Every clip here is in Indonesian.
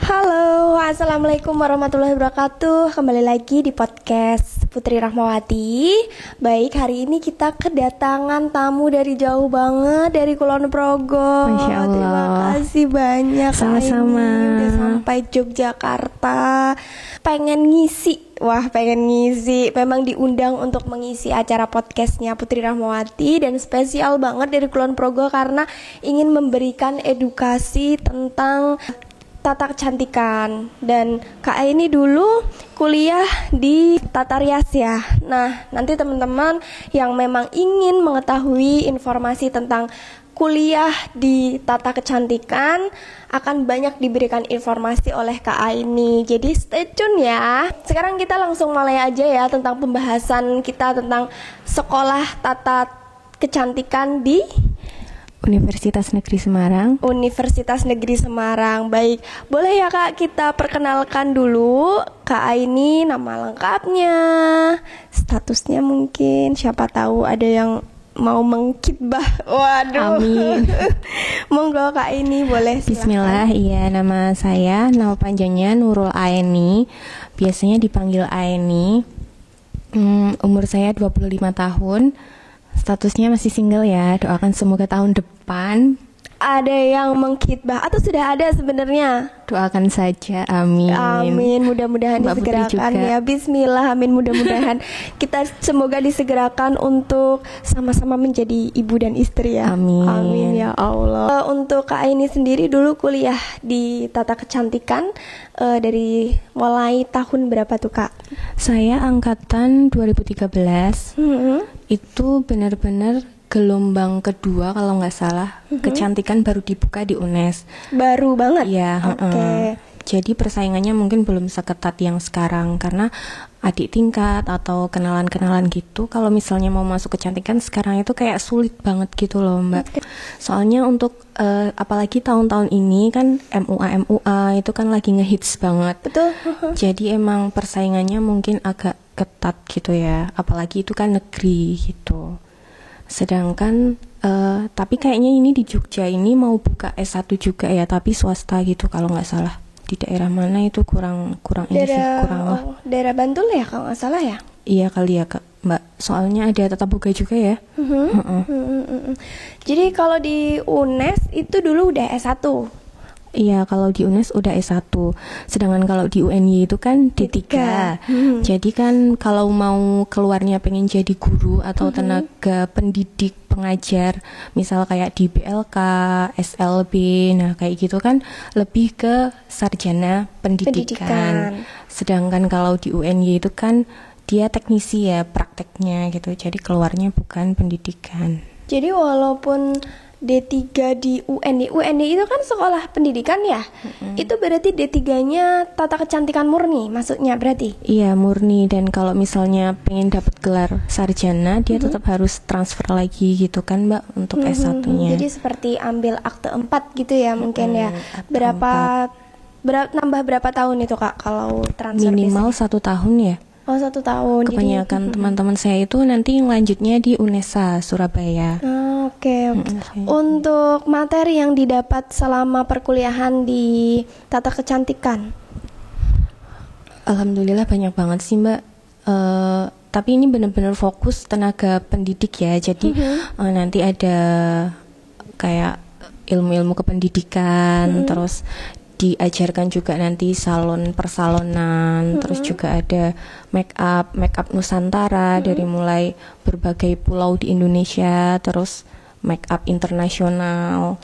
Halo, assalamualaikum warahmatullahi wabarakatuh. Kembali lagi di podcast Putri Rahmawati. Baik, hari ini kita kedatangan tamu dari jauh banget, dari Kulon Progo. Masya Allah. Terima kasih banyak. Sama-sama. Udah sampai Yogyakarta. Pengen ngisi. Memang diundang untuk mengisi acara podcastnya Putri Rahmawati. Dan spesial banget dari Kulon Progo karena ingin memberikan edukasi tentang tata kecantikan. Dan Kak ini dulu kuliah di Tata Rias ya. Nah, nanti teman-teman yang memang ingin mengetahui informasi tentang kuliah di tata kecantikan akan banyak diberikan informasi oleh Kak ini. Jadi stay tune ya. Sekarang kita langsung mulai aja ya tentang pembahasan kita tentang sekolah tata kecantikan di Universitas Negeri Semarang. Universitas Negeri Semarang. Baik, boleh ya Kak kita perkenalkan dulu Kak ini, nama lengkapnya, statusnya mungkin, siapa tahu ada yang mau mengkitbah. Waduh. Amin. Monggo Kak ini boleh silakan. Bismillah, iya, nama saya, nama panjangnya Nurul Aeni. Biasanya dipanggil Aeni. Umur saya 25 tahun. Statusnya masih single ya. Doakan semoga tahun depan ada yang mengkitbah atau sudah ada sebenarnya? doakan saja, amin. Amin, mudah-mudahan Mbak Putri disegerakan juga. ya. Bismillah, amin, mudah-mudahan kita semoga disegerakan untuk sama-sama menjadi ibu dan istri ya. Amin. Amin ya Allah. Untuk Kak ini sendiri dulu kuliah di tata kecantikan dari mulai tahun berapa tuh Kak? Saya angkatan 2013. Itu benar-benar gelombang kedua kalau nggak salah. Kecantikan baru dibuka di UNES. Baru banget? Iya. Oke. Jadi persaingannya mungkin belum seketat yang sekarang karena adik tingkat atau kenalan-kenalan gitu. Kalau misalnya mau masuk kecantikan sekarang itu kayak sulit banget gitu loh Mbak. Soalnya untuk apalagi tahun-tahun ini kan MUA itu kan lagi ngehits banget. Betul. Jadi emang persaingannya mungkin agak ketat gitu ya. Apalagi itu kan negeri gitu. Sedangkan tapi kayaknya ini di Jogja ini mau buka S1 juga ya, tapi swasta gitu kalau nggak salah. Di daerah mana itu kurang ini sih, kurang lah. Daerah Bantul ya kalau nggak salah ya? Iya kali ya Kak, Mbak. Soalnya ada Tata Boga juga ya. Jadi kalau di UNES itu dulu udah S1. Iya, kalau di UNES udah S1. Sedangkan kalau di UNY itu kan D3. Jadi kan kalau mau keluarnya pengen jadi guru atau tenaga pendidik, pengajar, misal kayak di BLK, SLB, nah kayak gitu kan lebih ke sarjana pendidikan. Sedangkan kalau di UNY itu kan dia teknisi ya, prakteknya gitu. Jadi keluarnya bukan pendidikan. Jadi walaupun D3 di UNY itu kan sekolah pendidikan ya. Itu berarti D3-nya tata kecantikan murni maksudnya berarti? Iya, murni. Dan kalau misalnya pengen dapat gelar sarjana, dia tetap harus transfer lagi gitu kan Mbak untuk S1-nya. Jadi seperti ambil akte 4 gitu ya mungkin ya. Nambah berapa tahun itu Kak kalau transfer? Minimal 1 tahun ya. Oh, 1 tahun. Kebanyakan teman-teman saya itu nanti yang lanjutnya di UNESA Surabaya. Oke. Untuk materi yang didapat selama perkuliahan di tata kecantikan, alhamdulillah banyak banget sih Mbak. Tapi ini benar-benar fokus tenaga pendidik ya. Jadi nanti ada kayak ilmu-ilmu kependidikan, terus diajarkan juga nanti salon persalonan, terus juga ada make up Nusantara dari mulai berbagai pulau di Indonesia, terus make up internasional,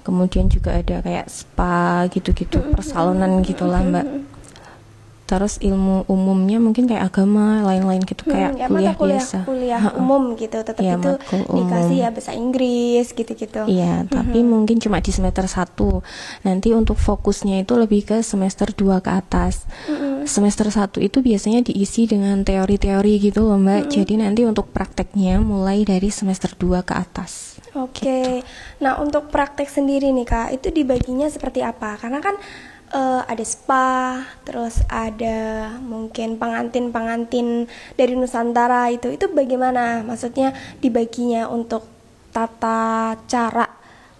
kemudian juga ada kayak spa gitu-gitu, persalonan gitulah Mbak. Terus ilmu umumnya mungkin kayak agama, lain-lain gitu, kayak ya, kuliah biasa. Kuliah umum gitu, tetap ya, itu dikasih ya bahasa Inggris gitu-gitu. Iya, tapi mungkin cuma di semester 1. Nanti untuk fokusnya itu lebih ke semester 2 ke atas. Semester 1 itu biasanya diisi dengan teori-teori gitu loh Mbak. Jadi nanti untuk prakteknya mulai dari semester 2 ke atas. Oke. Gitu. Nah, untuk praktek sendiri nih Kak, itu dibaginya seperti apa? Karena kan ada spa, terus ada mungkin pengantin-pengantin dari Nusantara itu bagaimana? Maksudnya dibaginya untuk tata cara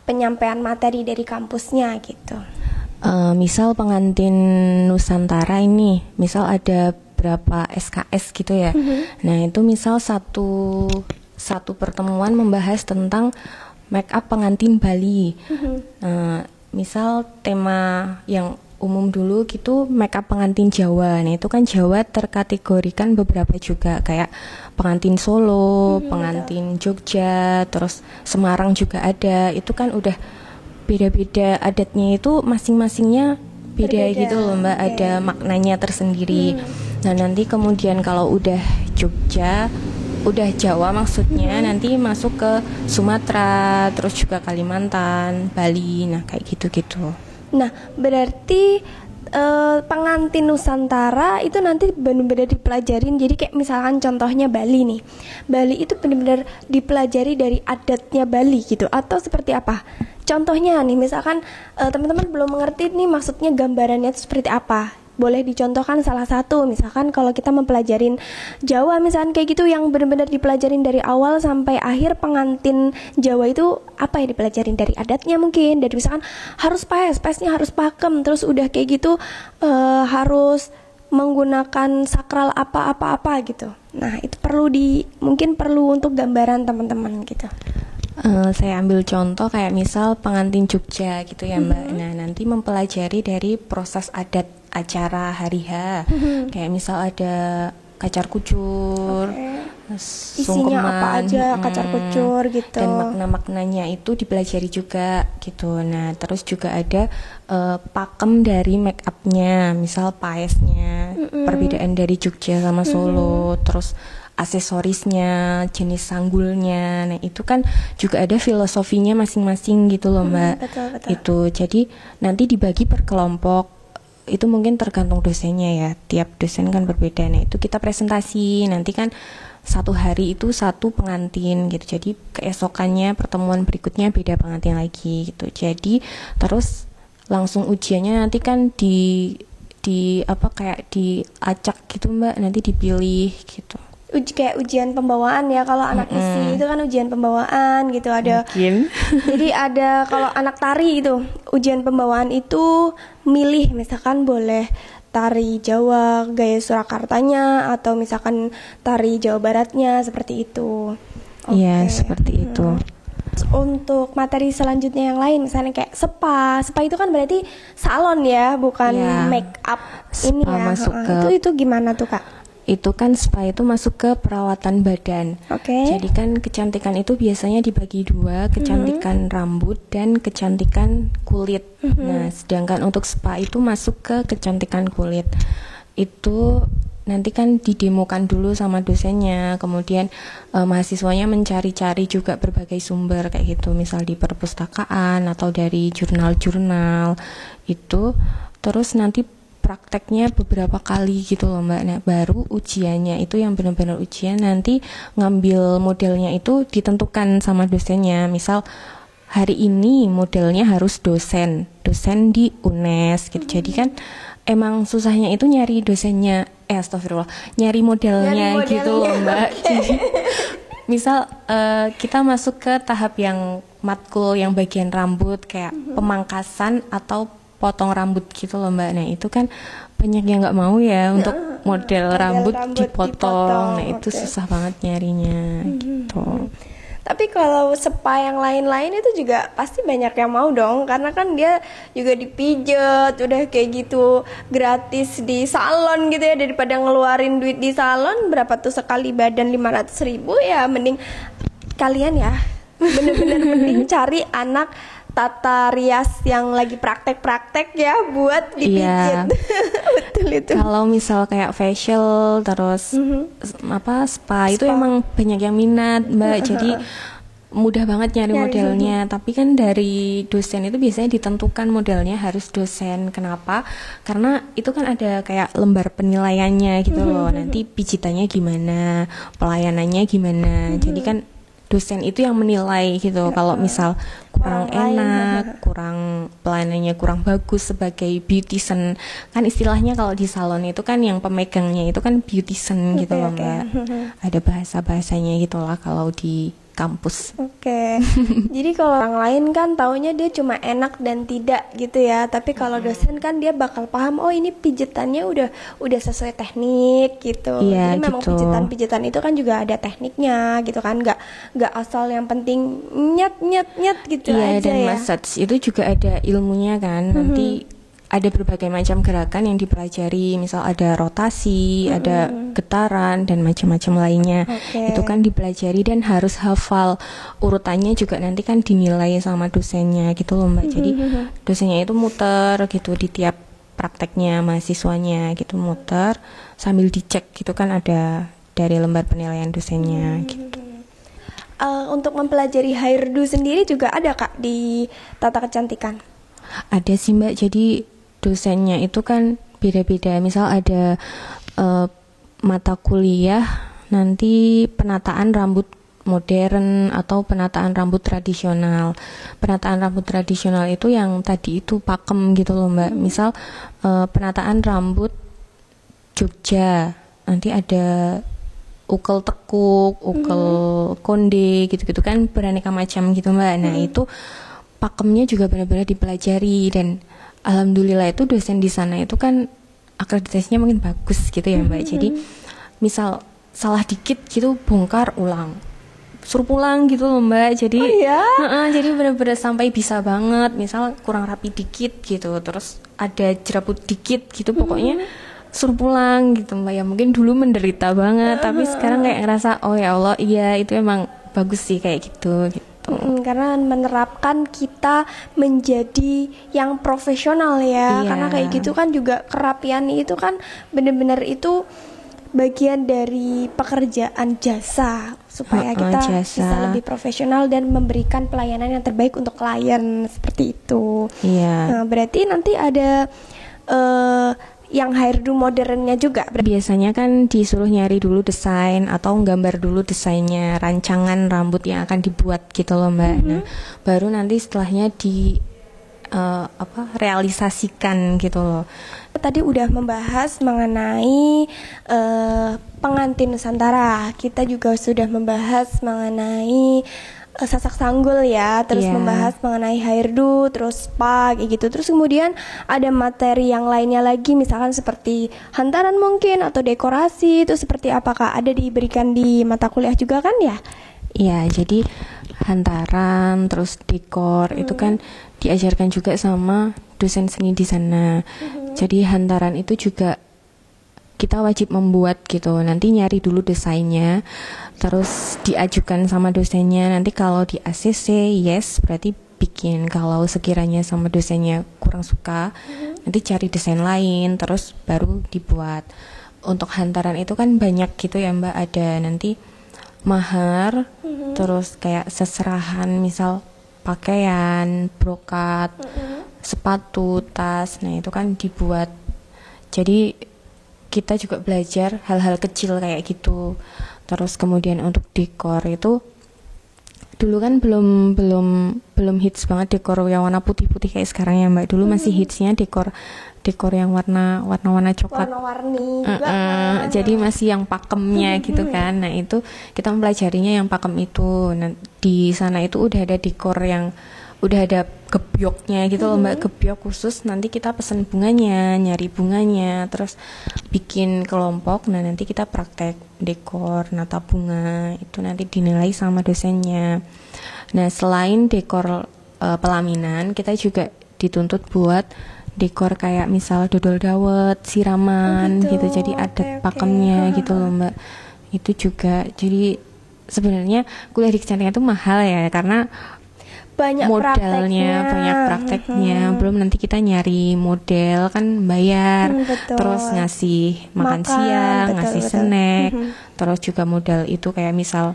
penyampaian materi dari kampusnya gitu. Misal pengantin Nusantara ini, misal ada berapa SKS gitu ya. Nah itu misal satu pertemuan membahas tentang make up pengantin Bali. Misal tema yang umum dulu gitu make up pengantin Jawa. Nah itu kan Jawa terkategorikan beberapa juga, kayak pengantin Solo, pengantin Jogja, terus Semarang juga ada. Itu kan udah beda-beda adatnya, itu masing-masingnya beda gitu loh Mbak, ada maknanya tersendiri. Nah nanti kemudian kalau udah Jogja, udah Jawa maksudnya, nanti masuk ke Sumatera, terus juga Kalimantan, Bali, nah kayak gitu-gitu. Nah, berarti pengantin Nusantara itu nanti benar-benar dipelajarin. Jadi kayak misalkan contohnya Bali nih. Bali itu benar-benar dipelajari dari adatnya Bali gitu, atau seperti apa? Contohnya nih, misalkan teman-teman belum mengerti nih maksudnya gambarannya itu seperti apa. Boleh dicontohkan salah satu, misalkan kalau kita mempelajarin Jawa misalkan kayak gitu, yang benar-benar dipelajarin dari awal sampai akhir pengantin Jawa itu apa yang dipelajarin dari adatnya, mungkin dari misalkan harus pesnya harus pakem, terus udah kayak gitu harus menggunakan sakral apa gitu. Nah itu mungkin perlu untuk gambaran teman-teman gitu. Saya ambil contoh kayak misal pengantin Jogja gitu ya Mbak. Nah nanti mempelajari dari proses adat acara hari H. Kayak misal ada kacar kucur, isinya apa aja kacar kucur gitu. Dan makna-maknanya itu dipelajari juga gitu. Nah terus juga ada pakem dari make upnya, misal paesnya, perbedaan dari Jogja sama Solo, terus aksesorisnya, jenis sanggulnya. Nah itu kan juga ada filosofinya masing-masing gitu loh Mbak. Betul. Itu jadi nanti dibagi per kelompok. Itu mungkin tergantung dosennya ya, tiap dosen kan berbeda. Nah itu kita presentasi, nanti kan satu hari itu satu pengantin gitu, jadi keesokannya pertemuan berikutnya beda pengantin lagi gitu. Jadi terus langsung ujiannya nanti kan di apa kayak diacak gitu Mbak, nanti dipilih gitu. Kayak ujian pembawaan ya, kalau anak isi itu kan ujian pembawaan gitu, ada Mungkin. jadi ada kalau anak tari itu ujian pembawaan itu milih, misalkan boleh tari Jawa gaya Surakartanya atau misalkan tari Jawa Baratnya, seperti itu. Iya, seperti itu. Untuk materi selanjutnya yang lain, misalnya kayak spa itu kan berarti salon ya, bukan make up ini ya. Masuk ke itu gimana tuh Kak? Itu kan spa itu masuk ke perawatan badan. Jadi kan kecantikan itu biasanya dibagi dua, kecantikan rambut dan kecantikan kulit. Nah, sedangkan untuk spa itu masuk ke kecantikan kulit. Itu nanti kan didemokan dulu sama dosennya, kemudian mahasiswanya mencari-cari juga berbagai sumber kayak gitu, misal di perpustakaan atau dari jurnal-jurnal itu. Terus nanti prakteknya beberapa kali gitu loh Mbak. Nah baru ujiannya itu yang benar-benar ujian, nanti ngambil modelnya itu ditentukan sama dosennya. Misal hari ini modelnya harus dosen di UNES gitu. Jadi kan emang susahnya itu nyari dosennya, astagfirullah, nyari modelnya gitu loh Mbak. Jadi misal kita masuk ke tahap yang matkul yang bagian rambut kayak pemangkasan atau potong rambut gitu loh Mbak. Nah itu kan banyak yang nggak mau ya untuk model rambut dipotong. Nah itu susah banget nyarinya gitu. Tapi kalau spa yang lain-lain itu juga pasti banyak yang mau dong, karena kan dia juga dipijet, udah kayak gitu gratis di salon gitu ya, daripada ngeluarin duit di salon berapa tuh sekali badan 500.000 ya, mending kalian ya bener-bener mending cari anak tata rias yang lagi praktek-praktek ya buat dipijit. Betul itu. Kalau misal kayak facial terus spa itu emang banyak yang minat Mbak. Jadi mudah banget nyari modelnya. Tapi kan dari dosen itu biasanya ditentukan modelnya harus dosen. Kenapa? Karena itu kan ada kayak lembar penilaiannya gitu loh. Nanti pijitannya gimana, pelayanannya gimana. Jadi kan dosen itu yang menilai gitu. Kalau misal kurang enak, kurang pelayanannya kurang bagus sebagai beautician, kan istilahnya kalau di salon itu kan yang pemegangnya itu kan beautician gitu loh Mbak. Ada bahasa-bahasanya gitulah kalau di kampus. Oke. Jadi kalau orang lain kan taunya dia cuma enak dan tidak gitu ya. Tapi kalau dosen kan dia bakal paham, oh ini pijetannya udah sesuai teknik gitu. Iya, Jadi memang gitu. pijetan itu kan juga ada tekniknya gitu kan. Nggak asal yang penting nyet gitu Iya, aja dan ya. massage itu juga ada ilmunya kan. Nanti ada berbagai macam gerakan yang dipelajari, misal ada rotasi, ada getaran dan macam-macam lainnya. Oke. Itu kan dipelajari dan harus hafal urutannya juga, nanti kan dinilai sama dosennya gitu loh Mbak. Jadi dosennya itu muter gitu di tiap prakteknya mahasiswanya gitu, muter sambil dicek gitu kan, ada dari lembar penilaian dosennya gitu. Untuk mempelajari hairdo sendiri juga ada Kak di tata kecantikan. Ada sih Mbak, jadi dosennya itu kan beda-beda. Misal ada mata kuliah nanti penataan rambut modern atau penataan rambut tradisional. Penataan rambut tradisional itu yang tadi itu pakem gitu loh Mbak. Misal penataan rambut Jogja, nanti ada ukel tekuk, ukel konde gitu-gitu kan, beraneka macam gitu Mbak. Nah itu pakemnya juga benar-benar dipelajari, dan alhamdulillah itu dosen di sana itu kan akreditasinya mungkin bagus gitu ya Mbak. Jadi misal salah dikit gitu bongkar ulang, suruh pulang gitu loh Mbak. Jadi jadi benar-benar sampai bisa banget. Misal kurang rapi dikit gitu, terus ada jeraput dikit gitu, pokoknya suruh pulang gitu Mbak. Ya mungkin dulu menderita banget, tapi sekarang kayak ngerasa oh ya Allah, iya itu emang bagus sih kayak gitu. Karena menerapkan kita menjadi yang profesional ya. Iya. Karena kayak gitu kan juga kerapian itu kan benar-benar itu bagian dari pekerjaan jasa, supaya kita jasa. bisa lebih profesional dan memberikan pelayanan yang terbaik untuk klien, seperti itu. Iya. Nah, berarti nanti ada yang hairdo modernnya juga. Biasanya kan disuruh nyari dulu desain atau gambar dulu desainnya, rancangan rambut yang akan dibuat gitu loh Mbak. Nah, baru nanti setelahnya di realisasikan gitu loh. Tadi udah membahas mengenai pengantin Nusantara. Kita juga sudah membahas mengenai sasak sanggul ya, terus membahas mengenai hairdo, terus spa kayak gitu. Terus kemudian ada materi yang lainnya lagi, misalkan seperti hantaran mungkin atau dekorasi, itu seperti apakah ada diberikan di mata kuliah juga kan ya? Iya, jadi hantaran terus dekor itu kan diajarkan juga sama dosen seni di sana. Jadi hantaran itu juga kita wajib membuat gitu. Nanti nyari dulu desainnya, terus diajukan sama dosennya. Nanti kalau di ACC yes, berarti bikin. Kalau sekiranya sama dosennya kurang suka, nanti cari desain lain, terus baru dibuat. Untuk hantaran itu kan banyak gitu ya Mbak. Ada nanti mahar, terus kayak seserahan, misal pakaian, brokat, sepatu, tas. Nah itu kan dibuat. Jadi kita juga belajar hal-hal kecil kayak gitu. Terus kemudian untuk dekor itu dulu kan belum hits banget dekor yang warna putih-putih kayak sekarang ya Mbak. Dulu masih hitsnya dekor yang warna coklat. Warna-warni juga. Jadi masih yang pakemnya gitu kan. Nah, itu kita mempelajarinya yang pakem itu. Nah, di sana itu udah ada dekor yang udah ada gebyoknya gitu loh Mbak, gebyok khusus. Nanti kita pesen bunganya, nyari bunganya, terus bikin kelompok. Nah nanti kita praktek dekor, nata bunga, itu nanti dinilai sama dosennya. Nah selain dekor pelaminan, kita juga dituntut buat dekor kayak misal dodol dawet, siraman gitu. Jadi ada pakemnya gitu loh Mbak. Itu juga, jadi sebenarnya kuliah di kecantikan itu mahal ya, karena banyak modalnya, banyak prakteknya. Belum nanti kita nyari model kan bayar, terus ngasih makan siang, ngasih snack, terus juga modal itu kayak misal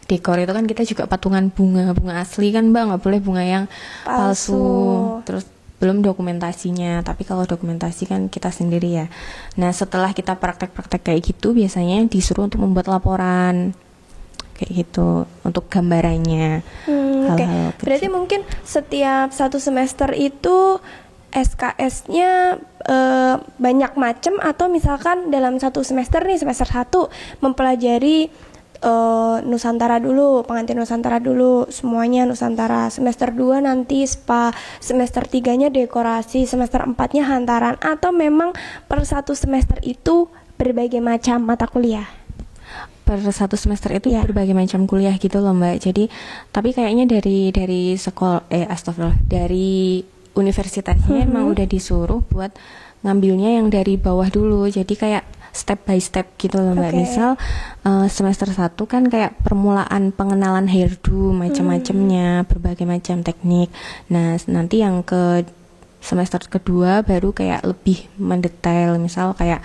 dekor itu kan kita juga patungan bunga asli kan Mbak, nggak boleh bunga yang palsu. Terus belum dokumentasinya, tapi kalau dokumentasi kan kita sendiri ya. Nah setelah kita praktek-praktek kayak gitu, biasanya disuruh untuk membuat laporan. kayak gitu untuk gambarannya. Oke. Hal-hal kecil. Berarti mungkin setiap satu semester itu SKS-nya banyak macam, atau misalkan dalam satu semester nih, semester 1 mempelajari Nusantara dulu, pengantin Nusantara dulu, semuanya Nusantara. Semester 2 nanti spa, semester 3-nya dekorasi, semester 4-nya hantaran, atau memang per satu semester itu berbagai macam mata kuliah? Per satu semester itu berbagai macam kuliah gitu loh Mbak. Jadi tapi kayaknya dari sekolah astagfirullah, dari universitasnya emang udah disuruh buat ngambilnya yang dari bawah dulu. Jadi kayak step by step gitu loh Mbak. Misal semester 1 kan kayak permulaan pengenalan hairdo macam-macamnya, berbagai macam teknik. Nah, nanti yang ke semester kedua baru kayak lebih mendetail, misal kayak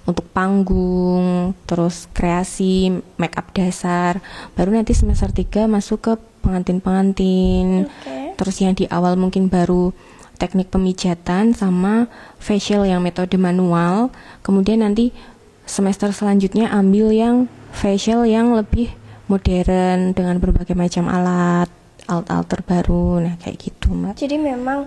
untuk panggung, terus kreasi, make up dasar. Baru nanti semester 3 masuk ke pengantin-pengantin. Terus yang di awal mungkin baru teknik pemijatan sama facial yang metode manual. Kemudian nanti semester selanjutnya ambil yang facial yang lebih modern dengan berbagai macam alat terbaru. Nah, kayak gitu, Mbak. Jadi memang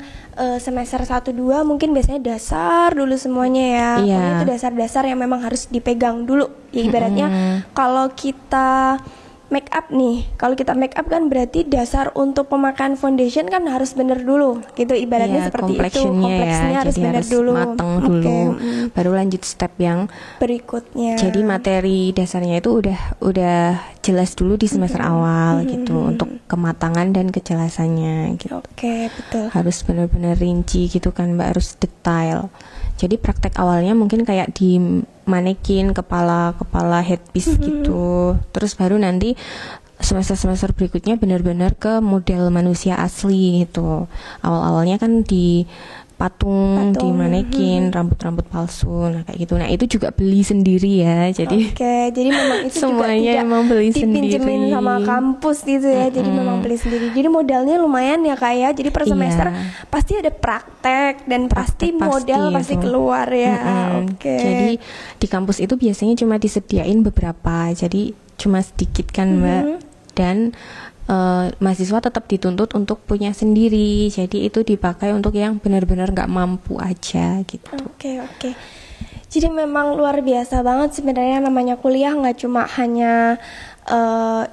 semester 1-2 mungkin biasanya dasar dulu semuanya ya. Iya. Itu dasar-dasar yang memang harus dipegang dulu. Ya ibaratnya kalau kita make up nih, kalau kita make up kan berarti dasar untuk pemakaian foundation kan harus bener dulu gitu, ibaratnya seperti itu. Kompleksnya ya, harus bener dulu, mateng dulu, baru lanjut step yang berikutnya. Jadi materi dasarnya itu udah jelas dulu di semester awal gitu, untuk kematangan dan kejelasannya gitu. Oke, betul. Harus benar-benar rinci gitu kan Mbak, harus detail. Jadi praktek awalnya mungkin kayak di manekin, kepala headpiece gitu. Terus baru nanti semester berikutnya benar-benar ke model manusia asli gitu. Awal-awalnya kan di patung. Di manekin, rambut palsu, nah kayak gitu. Nah itu juga beli sendiri ya. Jadi jadi memang itu semuanya juga emang beli dipinjemin sendiri sama kampus gitu ya. Jadi memang beli sendiri. Jadi modalnya lumayan ya Kak ya. Jadi per semester pasti ada praktek dan pasti modal pasti keluar ya. Jadi di kampus itu biasanya cuma disediain beberapa. Jadi cuma sedikit kan Mbak. Dan mahasiswa tetap dituntut untuk punya sendiri. Jadi itu dipakai untuk yang benar-benar nggak mampu aja gitu. Oke. Jadi memang luar biasa banget sebenarnya namanya kuliah, nggak cuma hanya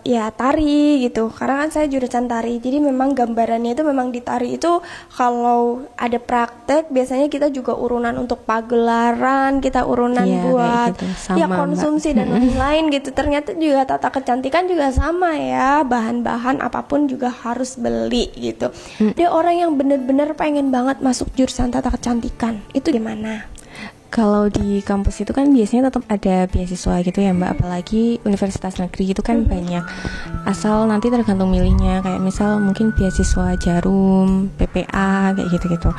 ya tari gitu, karena kan saya jurusan tari. Jadi memang gambarannya itu memang di tari itu kalau ada praktek biasanya kita juga urunan untuk pagelaran, kita urunan buat gitu. Ya konsumsi dan lain-lain gitu. Ternyata juga tata kecantikan juga sama ya, bahan-bahan apapun juga harus beli gitu. Dia orang yang bener-bener pengen banget masuk jurusan tata kecantikan, itu gimana? Kalau di kampus itu kan biasanya tetap ada beasiswa gitu ya Mbak, apalagi universitas negeri itu kan banyak. Asal nanti tergantung milihnya, kayak misal mungkin beasiswa Jarum, PPA kayak gitu-gitu.